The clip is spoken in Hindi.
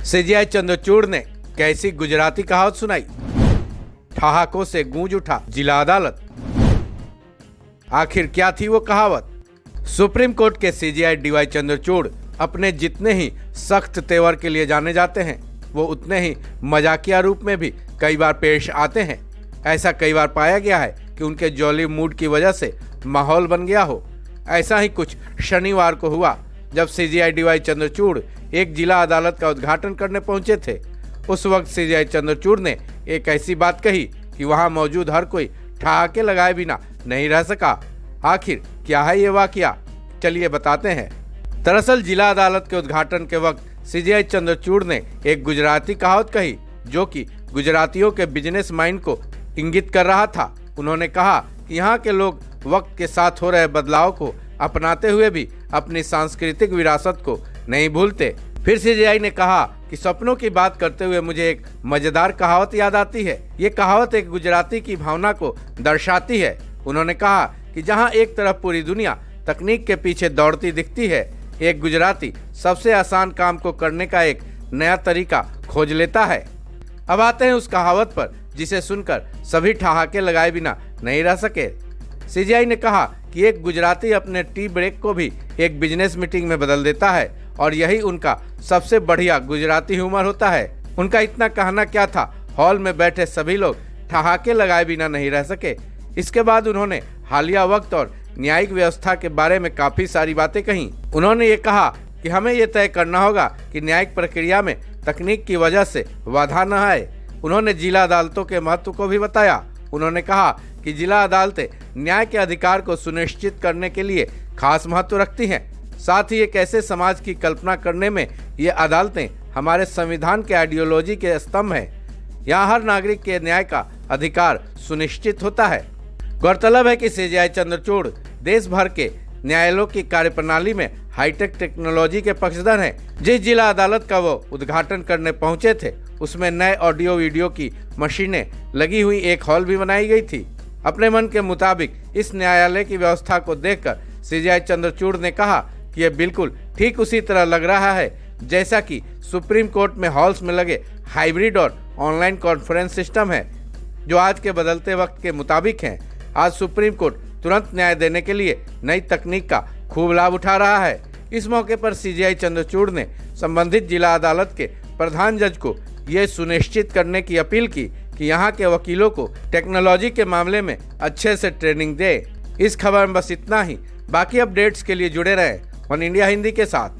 सीजीआई चंद्रचूड़ ने कैसी गुजराती कहावत सुनाई, ठहाकों से गूंज उठा जिला अदालत। आखिर क्या थी वो कहावत? सुप्रीम कोर्ट के सीजीआई डीवाई चंद्रचूड़ अपने जितने ही सख्त तेवर के लिए जाने जाते हैं, वो उतने ही मजाकिया रूप में भी कई बार पेश आते हैं। ऐसा कई बार पाया गया है कि उनके जॉली मूड की वजह से माहौल बन गया हो। ऐसा ही कुछ शनिवार को हुआ जब सीजीआई डीवाई चंद्रचूड़ एक जिला अदालत का उद्घाटन करने पहुंचे थे। उस वक्त सीजीआई चंद्रचूड़ ने एक ऐसी बात कही कि वहां मौजूद हर कोई ठहाके लगाए बिना नहीं रह सका। आखिर क्या है ये वाकया, चलिए बताते हैं। दरअसल जिला अदालत के उद्घाटन के वक्त सीजीआई चंद्रचूड़ ने एक गुजराती कहावत कही जो कि गुजरातियों के बिजनेस माइंड को इंगित कर रहा था। उन्होंने कहा कि यहाँ के लोग वक्त के साथ हो रहे बदलाव को अपनाते हुए भी अपनी सांस्कृतिक विरासत को नहीं भूलते। फिर सीजीआई ने कहा कि सपनों की बात करते हुए मुझे एक मजेदार कहावत याद आती है। ये कहावत एक गुजराती की भावना को दर्शाती है। उन्होंने कहा कि जहाँ एक तरफ पूरी दुनिया तकनीक के पीछे दौड़ती दिखती है, एक गुजराती सबसे आसान काम को करने का एक नया तरीका खोज लेता है। अब आते हैं उस कहावत पर जिसे सुनकर सभी ठहाके लगाए बिना नहीं रह सके। सीजीआई ने कहा कि एक गुजराती अपने टी ब्रेक को भी एक बिजनेस मीटिंग में बदल देता है और यही उनका सबसे बढ़िया गुजराती ह्यूमर होता है। उनका इतना कहना क्या था, हॉल में बैठे सभी लोग ठहाके लगाए बिना नहीं रह सके। इसके बाद उन्होंने हालिया वक्त और न्यायिक व्यवस्था के बारे में काफी सारी बातें कही। उन्होंने ये कहा कि हमें ये तय करना होगा कि न्यायिक प्रक्रिया में तकनीक की वजह से बाधा न आए। उन्होंने जिला अदालतों के महत्व को भी बताया। उन्होंने कहा कि जिला अदालतें न्याय के अधिकार को सुनिश्चित करने के लिए खास महत्व रखती हैं। साथ ही एक ऐसे समाज की कल्पना करने में ये अदालतें हमारे संविधान के आइडियोलॉजी के स्तंभ हैं। यहाँ हर नागरिक के न्याय का अधिकार सुनिश्चित होता है। गौरतलब है कि सीजीआई चंद्रचूड़ देश भर के न्यायालयों की कार्यप्रणाली में हाईटेक टेक्नोलॉजी के पक्षधर हैं। जिस जिला अदालत का वो उद्घाटन करने पहुंचे थे, उसमें नए ऑडियो वीडियो की मशीनें लगी हुई एक हॉल भी बनाई गई थी। अपने मन के मुताबिक इस न्यायालय की व्यवस्था को देखकर सीजीआई चंद्रचूड़ ने कहा कि यह बिल्कुल ठीक उसी तरह लग रहा है जैसा कि सुप्रीम कोर्ट में हॉल्स में लगे हाइब्रिड और ऑनलाइन कॉन्फ्रेंस सिस्टम है, जो आज के बदलते वक्त के मुताबिक हैं। आज सुप्रीम कोर्ट तुरंत न्याय देने के लिए नई तकनीक का खूब लाभ उठा रहा है। इस मौके पर सीजीआई चंद्रचूड़ ने संबंधित जिला अदालत के प्रधान जज को यह सुनिश्चित करने की अपील की कि यहाँ के वकीलों को टेक्नोलॉजी के मामले में अच्छे से ट्रेनिंग दे। इस खबर में बस इतना ही। बाकी अपडेट्स के लिए जुड़े रहें वन इंडिया हिंदी के साथ।